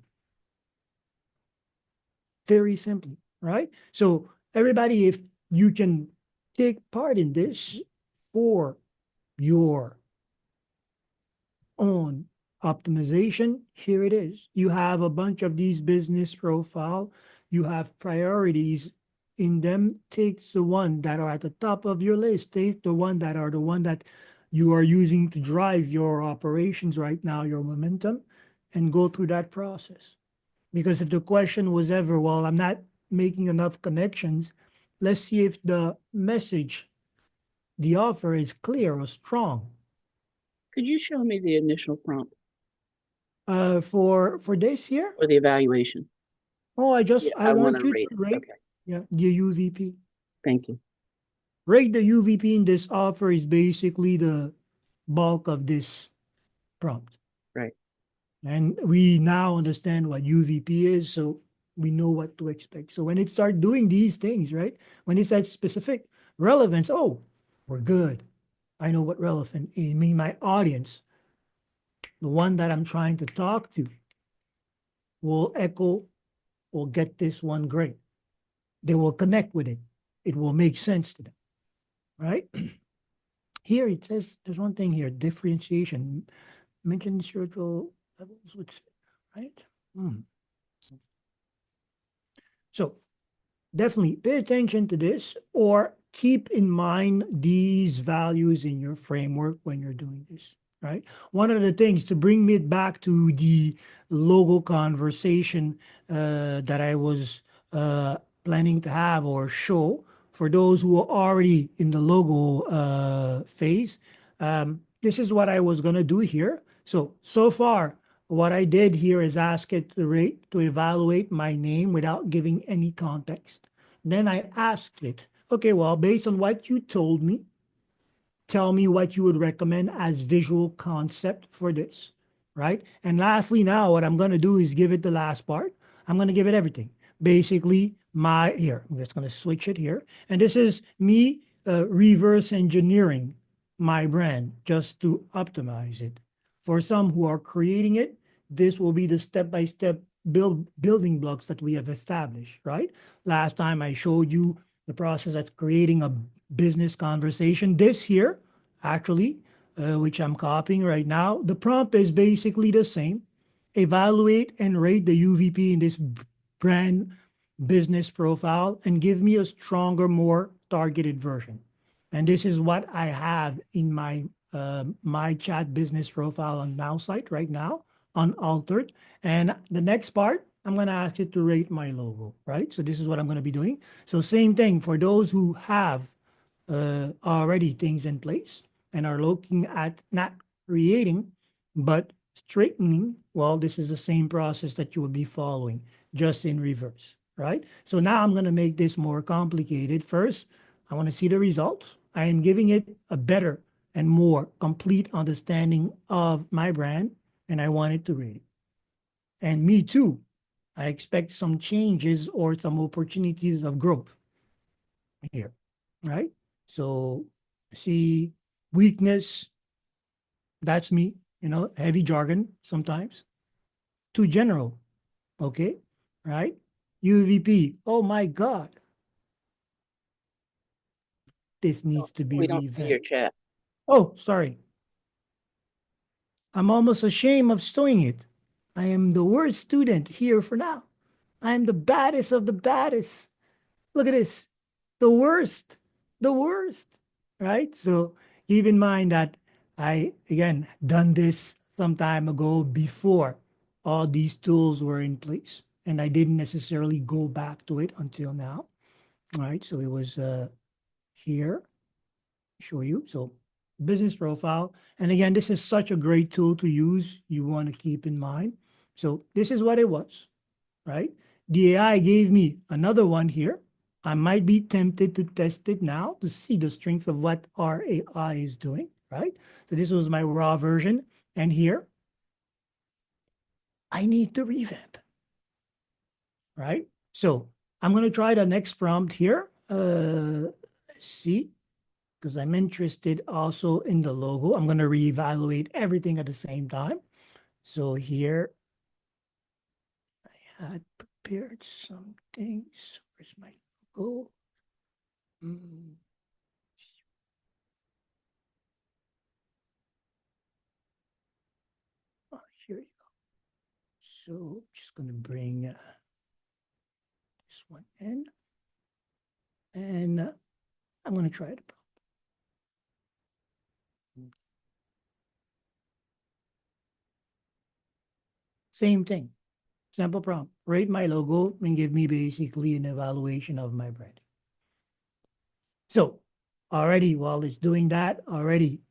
Very simply, right? So everybody, if you can take part in this for your own optimization, here it is. You have a bunch of these business profile. You have priorities in them. Take the one that are at the top of your list. Take the one that you are using to drive your operations right now, your momentum, and go through that process. Because if the question was ever, well, I'm not making enough connections, let's see if the message, the offer is clear or strong. Could you show me the initial prompt For this year, for the evaluation? oh, Yeah, I I want want to you to rate it. rate, Okay. yeah, the UVP. Thank you. Rate the UVP in this offer is basically the bulk of this prompt. Right. And we now understand what UVP is, so we know what to expect. So when it starts doing these things, right? When it's at specific relevance, oh, we're good. I know what relevant is. Me, my audience, the one that I'm trying to talk to, will get this one great. They will connect with it. It will make sense to them, right? Here it says there's one thing here, differentiation. Mention spiritual levels, right? Hmm. So definitely pay attention to this or keep in mind these values in your framework when you're doing this, right? One of the things to bring me back to the logo conversation that I was planning to have or show for those who are already in the logo phase. This is what I was going to do here. So far, what I did here is ask it to rate to evaluate my name without giving any context. Then I asked it, okay, well, based on what you told me, tell me what you would recommend as visual concept for this, right? And lastly, now what I'm going to do is give it the last part. I'm going to give it everything. Basically, here, I'm just going to switch it here. And this is me reverse engineering my brand just to optimize it. For some who are creating it, this will be the step-by-step building blocks that we have established, right? Last time I showed you the process of creating a business conversation. This here, actually, which I'm copying right now, the prompt is basically the same. Evaluate and rate the UVP in this brand business profile and give me a stronger, more targeted version. And this is what I have in my chat business profile on Now site right now, unaltered. And the next part, I'm going to ask you to rate my logo, right? So this is what I'm going to be doing. So same thing for those who have already things in place and are looking at not creating, but straightening. Well, this is the same process that you would be following, just in reverse, right? So now I'm going to make this more complicated. First, I want to see the results. I am giving it a better and more complete understanding of my brand, and I want it to rate it. And me too. I expect some changes or some opportunities of growth here, right? So, see, weakness, that's me, heavy jargon sometimes. Too general, okay? Right? UVP, oh my God, this needs to be We don't see your revamped. chat. Oh, sorry. I'm almost ashamed of showing it. I am the worst student here for now. I am the baddest of the baddest. Look at this. The worst. The worst. Right? So keep in mind that I, again, done this some time ago before all these tools were in place. And I didn't necessarily go back to it until now. Right? So it was here, show you. So business profile. And again, this is such a great tool to use. You want to keep in mind. So this is what it was, right? The AI gave me another one here. I might be tempted to test it now to see the strength of what our AI is doing, right? So this was my raw version. And here, I need to revamp, right? So I'm going to try the next prompt here. See, because I'm interested also in the logo. I'm going to reevaluate everything at the same time. So here, I had prepared some things. Where's my logo? Oh, here you go. So I'm just going to bring this one in. And I'm going to try it. Same thing. Sample prompt. Rate my logo and give me basically an evaluation of my brand. So already, while it's doing that, already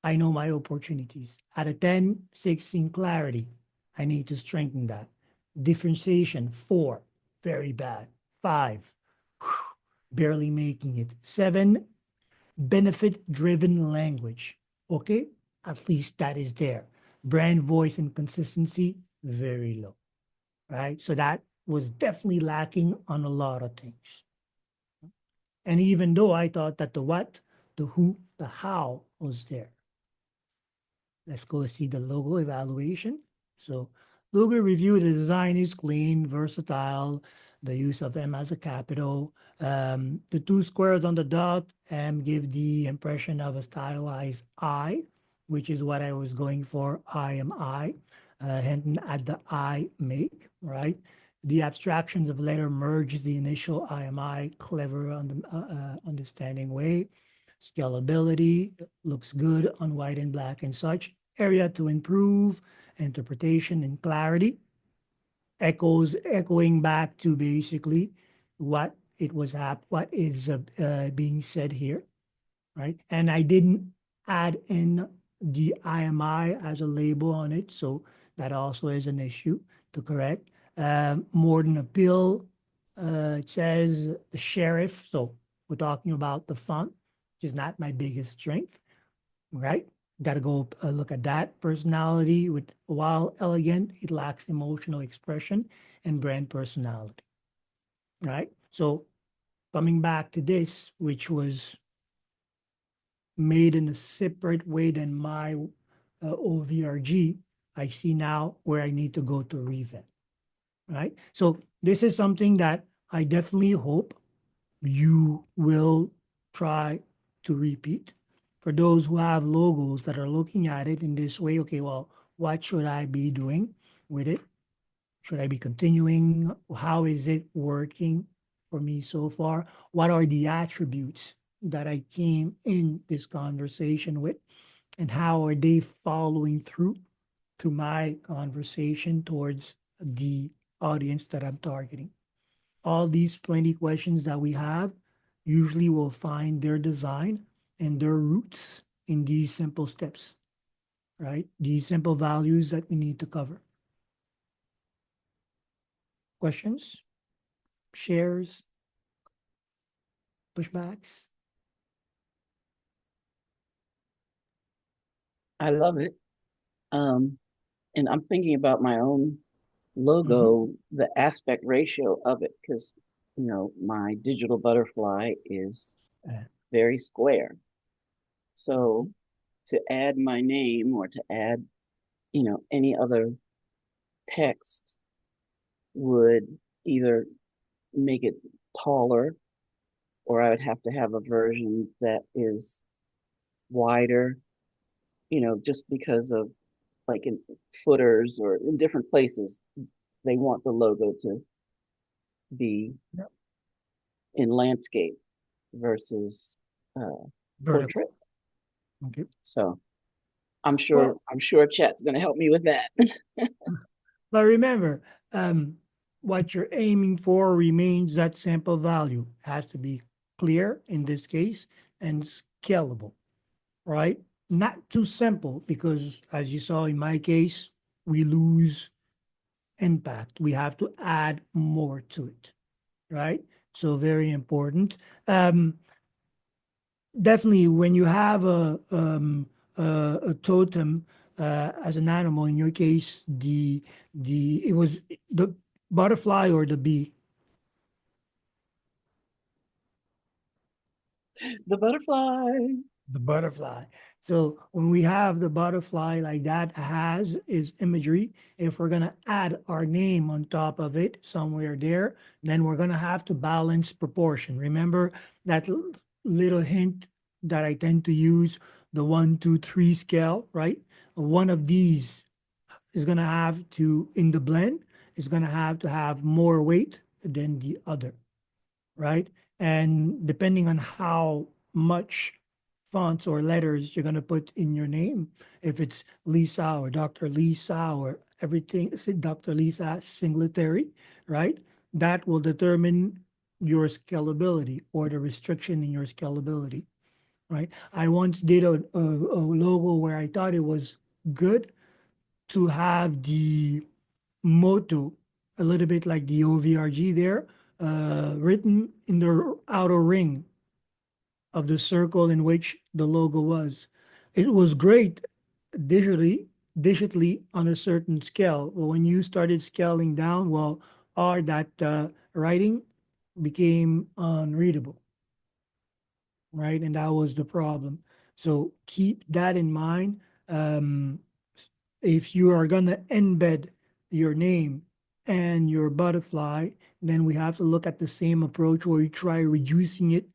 I know my opportunities. Out of 10, 6 in clarity. I need to strengthen that. Differentiation, 4, very bad. 5, barely making it. 7, benefit-driven language. Okay, at least that is there. Brand voice and consistency, very low, right? So that was definitely lacking on a lot of things. And even though I thought that the what, the who, the how was there. Let's go see the logo evaluation. So logo review, the design is clean, versatile, the use of M as a capital. The 2 squares on the dot give the impression of a stylized I, which is what I was going for. I am I, hinting at the I make, right? The abstractions of letter merge the initial I am I, clever understanding way. Scalability looks good on white and black and such. Area to improve, interpretation and clarity. Echoing back to basically what what is being said here, right? And I didn't add in the IMI as a label on it, so that also is an issue to correct. More than a pill, it says the sheriff, so we're talking about the font, which is not my biggest strength, right? Got to go look at that. Personality, with while elegant, it lacks emotional expression and brand personality, right? So coming back to this, which was made in a separate way than my OVRG, I see now where I need to go to revamp, right? So this is something that I definitely hope you will try to repeat. For those who have logos that are looking at it in this way, okay, well, what should I be doing with it? Should I be continuing? How is it working for me so far? What are the attributes that I came in this conversation with? And how are they following through to my conversation towards the audience that I'm targeting? All these 20 questions that we have usually will find their design and their roots in these simple steps, right? These simple values that we need to cover. Questions, shares, pushbacks? I love it. Um, and I'm thinking about my own Mhm. logo, the aspect ratio of it, because my digital butterfly is Uh, very square. So mhm. to add my name or to add, any other text would either make it taller, or I would have to have a version that is wider, just because of like in footers or in different places, they want the logo to be Yep. in landscape versus uh, Vertical. portrait. Okay. So I'm sure Well, I'm sure chat's going to help me with that. but remember, um, what you're aiming for remains that sample value. It has to be clear in this case and scalable, right? Not too simple because, as you saw in my case, we lose impact. We have to add more to it, right? So, very important. Um, Definitely, when you have a totem as an animal, in your case, the it was the butterfly or the bee. The butterfly. The butterfly. So when we have the butterfly like that has is imagery, if we're gonna add our name on top of it somewhere there, then we're gonna have to balance proportion. Remember that little hint that I tend to use, the 1, 2, 3 scale, right? One of these is gonna have to, in the blend, is gonna have to have more weight than the other, right? And depending on how much fonts or letters you're going to put in your name, if it's Lisa or Dr. Lisa or everything, say Dr. Lisa Singletary, right? That will determine your scalability or the restriction in your scalability, right? I once did a logo where I thought it was good to have the motto, a little bit like the OVRG there, written in the outer ring of the circle in which the logo was. It was great digitally, digitally on a certain scale. But when you started scaling down, well, or that writing became unreadable, right? And that was the problem. So keep that in mind. Um, if you are going to embed your name and your butterfly, then we have to look at the same approach where we try reducing it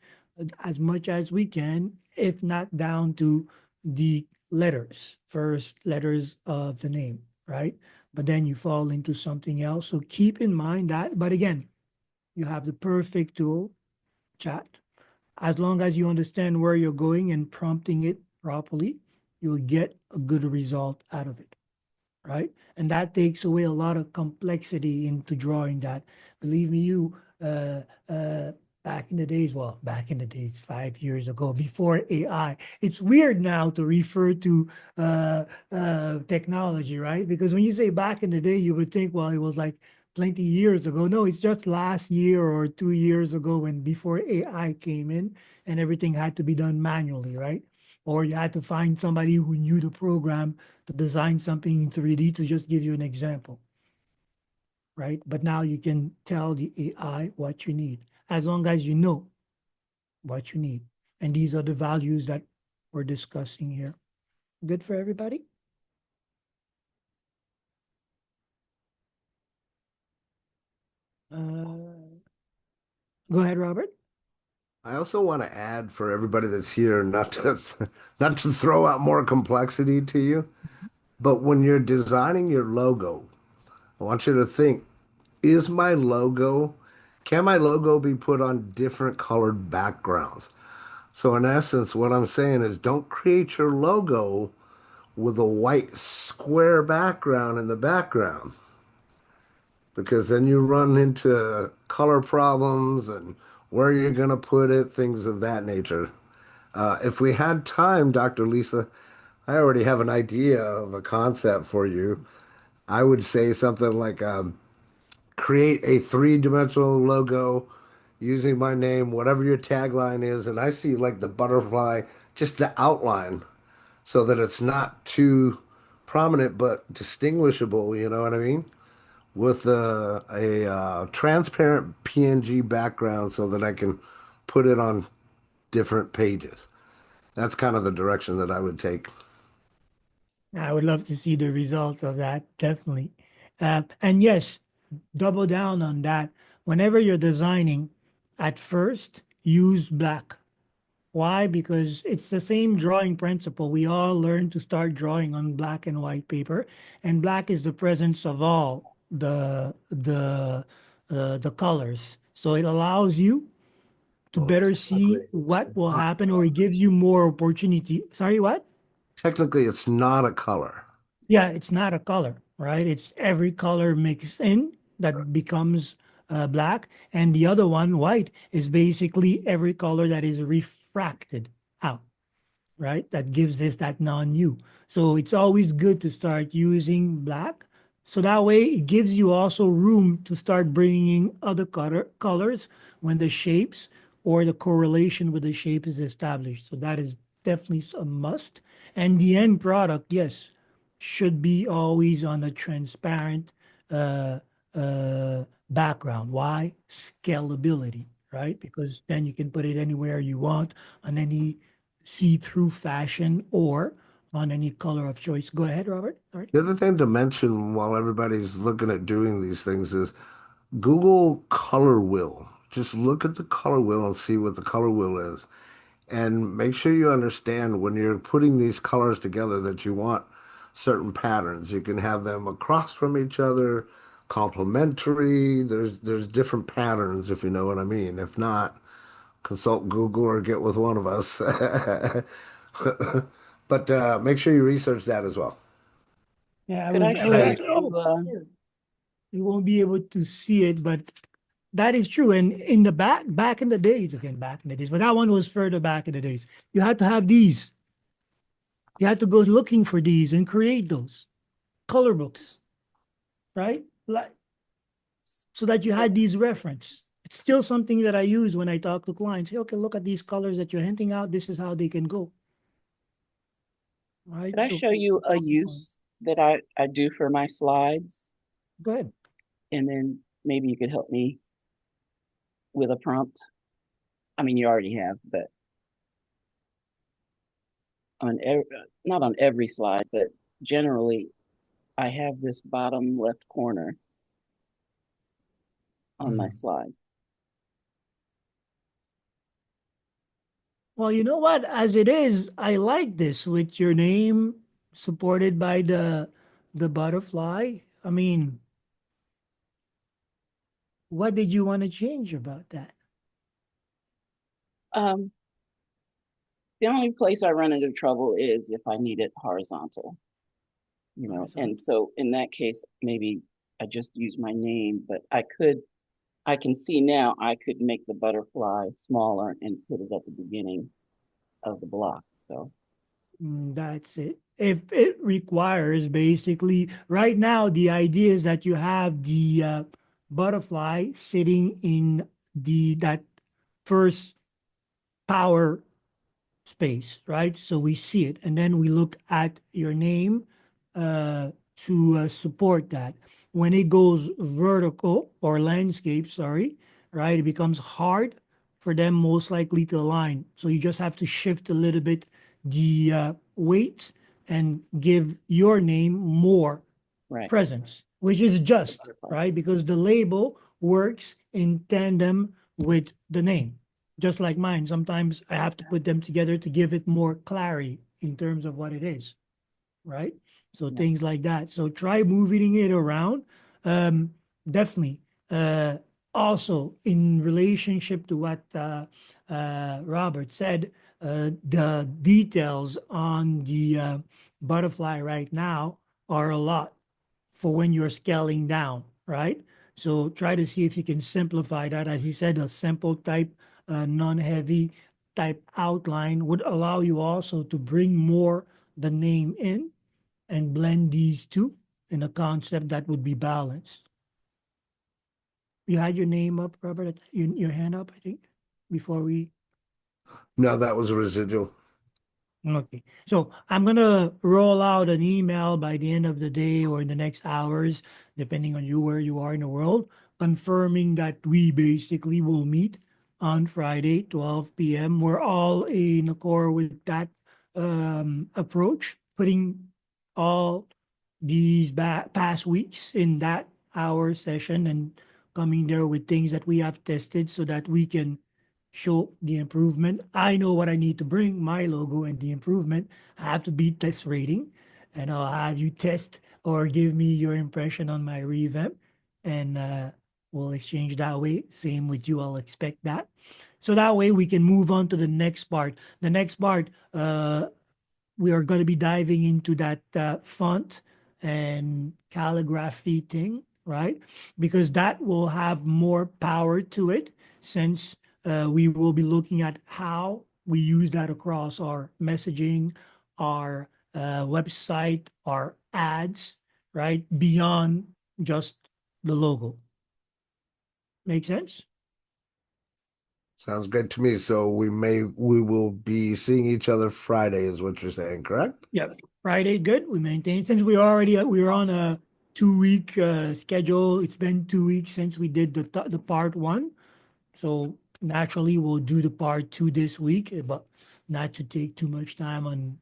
as much as we can, if not down to the letters, first letters of the name, right? But then you fall into something else. So keep in mind that. But again, you have the perfect tool, chat. As long as you understand where you're going and prompting it properly, you'll get a good result out of it, right? And that takes away a lot of complexity into drawing that. Believe me, uh, uh, back in the days, well, back in the days, 5 years ago, before AI, it's weird now to refer to technology, right? Because when you say back in the day, you would think, well, it was like plenty years ago. No, it's just last year or 2 years ago when before AI came in and everything had to be done manually, right? Or you had to find somebody who knew the program to design something in 3D to just give you an example, right? But now you can tell the AI what you need as long as you know what you need. And these are the values that we're discussing here. Good for everybody? Go ahead, Robert. I also want to add for everybody that's here, not to not to throw out more complexity to you, but when you're designing your logo, I want you to think, is my logo, can my logo be put on different colored backgrounds? So in essence, what I'm saying is don't create your logo with a white square background in the background because then you run into color problems and where you're going to put it, things of that nature. If we had time, Dr. Lisa, I already have an idea of a concept for you. I would say something like create a three-dimensional logo using my name, whatever your tagline is, and I see like the butterfly, just the outline, so that it's not too prominent but distinguishable, you know what I mean? With a transparent PNG background so that I can put it on different pages. That's kind of the direction that I would take. I would love to see the result of that, definitely. And yes, double down on that. Whenever you're designing, at first, use black. Why? Because it's the same drawing principle. We all learn to start drawing on black and white paper, and black is the presence of all the colors. So it allows you to Well, better see what will happen, or it gives you more opportunity. Sorry, what? technically, it's not a color. Yeah, it's not a color, right? It's every color mixed in that becomes black, and the other one, white, is basically every color that is refracted out, right? That gives this that non-U. So it's always good to start using black. So that way it gives you also room to start bringing other colors when the shapes or the correlation with the shape is established. So that is definitely a must. And the end product, yes, should be always on a transparent uh, background. Why? Scalability, right? Because then you can put it anywhere you want on any see-through fashion or on any color of choice. Go ahead, Robert. All right. The other thing to mention while everybody's looking at doing these things is Google color wheel. Just look at the color wheel and see what the color wheel is. And make sure you understand when you're putting these colors together that you want certain patterns. You can have them across from each other, complementary. There's different patterns if you know what I mean. If not, consult Google or get with one of us. But make sure you research that as well. Yeah, Could I I was show Hey, actually, you? you won't be able to see it, but that is true. And in the back in the days, again, back in the days, but that one was further back in the days. You had to have these. You had to go looking for these and create those color books, right? Like, so that you had these reference. It's still something that I use when I talk to clients. Hey, okay, look at these colors that you're hinting out. This is how they can go, right? Could I So show you a use that I do for my slides? go ahead. And then maybe you could help me with a prompt. I mean, you already have, but on every, not on every slide, but generally, I have this bottom left corner on my Mhm. slide. Well, you know what? As it is, I like this with your name supported by the butterfly. I mean, what did you want to change about that? Um, the only place I run into trouble is if I need it horizontal, Horizontal. and so in that case, maybe I just use my name, but I can see now I could make the butterfly smaller and put it at the beginning of the block. So, That's it. If it requires basically, right now, the idea is that you have the butterfly sitting in the that first power space, right? So we see it, and then we look at your name uh, to support that. When it goes vertical or landscape, sorry, right, it becomes hard for them most likely to align. So you just have to shift a little bit the weight and give your name more right, presence, which is the just, butterfly. right? Because the label works in tandem with the name. Just like mine, sometimes I have to put them together to give it more clarity in terms of what it is, right? So Yeah. things like that. So try moving it around. Um, Definitely. Also, in relationship to what Robert said, the details on the butterfly right now are a lot for when you're scaling down, right? So try to see if you can simplify that. As he said, a simple type, non-heavy type outline would allow you also to bring more the name in and blend these two in a concept that would be balanced. You had your name up, Robert, your hand up, I think, before we. No, that was a residual. Okay. So I'm gonna roll out an email by the end of the day or in the next hours, depending on you where you are in the world, confirming that we basically will meet on Friday, 12 p.m. We're all in accord with that approach, putting all these past weeks in that hour session and coming there with things that we have tested so that we can show the improvement. I know what I need to bring, my logo and the improvement. I have to beat test rating, and I'll have you test or give me your impression on my revamp, and we'll exchange that way. Same with you, I'll expect that. So that way we can move on to the next part. The next part, we are going to be diving into that font and calligraphy thing, right? Because that will have more power to it since we will be looking at how we use that across our messaging, our website, our ads, right? Beyond just the logo. Make sense? Sounds good to me. So we will be seeing each other Friday, is what you're saying, correct? Yeah, Friday, good. We maintain since we were on a 2 week schedule. It's been 2 weeks since we did the part one, so naturally we'll do the part two this week, but not to take too much time on.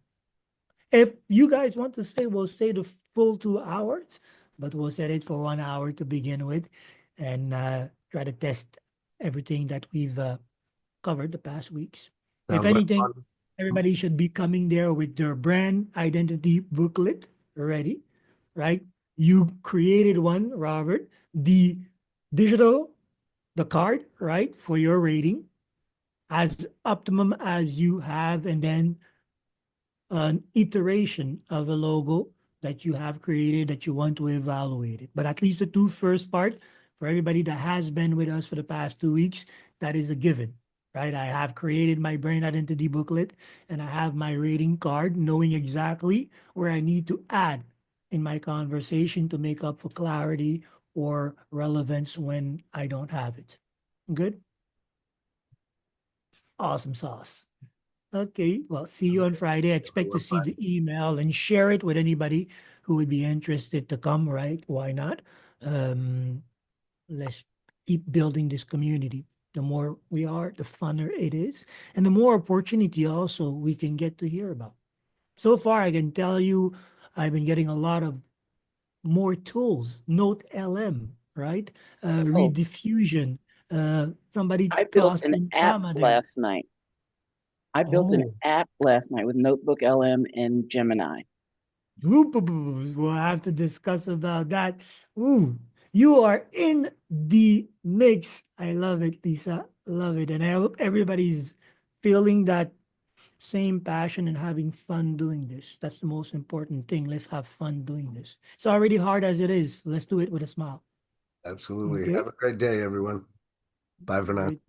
If you guys want to stay, we'll stay the full 2 hours, but we'll set it for 1 hour to begin with, and try to test everything that we've covered the past weeks. If Sounds like anything, fun. everybody should be coming there with their brand identity booklet ready, right? You created one, Robert, the digital, the card, right, for your rating as optimum as you have, and then an iteration of a logo that you have created that you want to evaluate it. But at least the two first part for everybody that has been with us for the past 2 weeks, that is a given, right? I have created my brand identity booklet and I have my rating card, knowing exactly where I need to add in my conversation to make up for clarity or relevance when I don't have it. Good? Awesome sauce. Okay, well, see you on Friday. Expect to Everyone, see bye. the email and share it with anybody who would be interested to come, right? Why not? Um, let's keep building this community. The more we are, the funner it is, and the more opportunity also we can get to hear about. So far, I can tell you, I've been getting a lot of more tools. Note LM, right? Oh, Rediffusion. Somebody I built tossed an in app Gamma there. last night. I built an Oh. app last night with Notebook LM and Gemini. We'll have to discuss about that. Ooh, you are in the mix. I love it, Lisa. Love it. And I hope everybody's feeling that same passion and having fun doing this. That's the most important thing. Let's have fun doing this. It's already hard as it is. Let's do it with a smile. Absolutely. Okay? Have a great day, everyone. Bye for now. Great.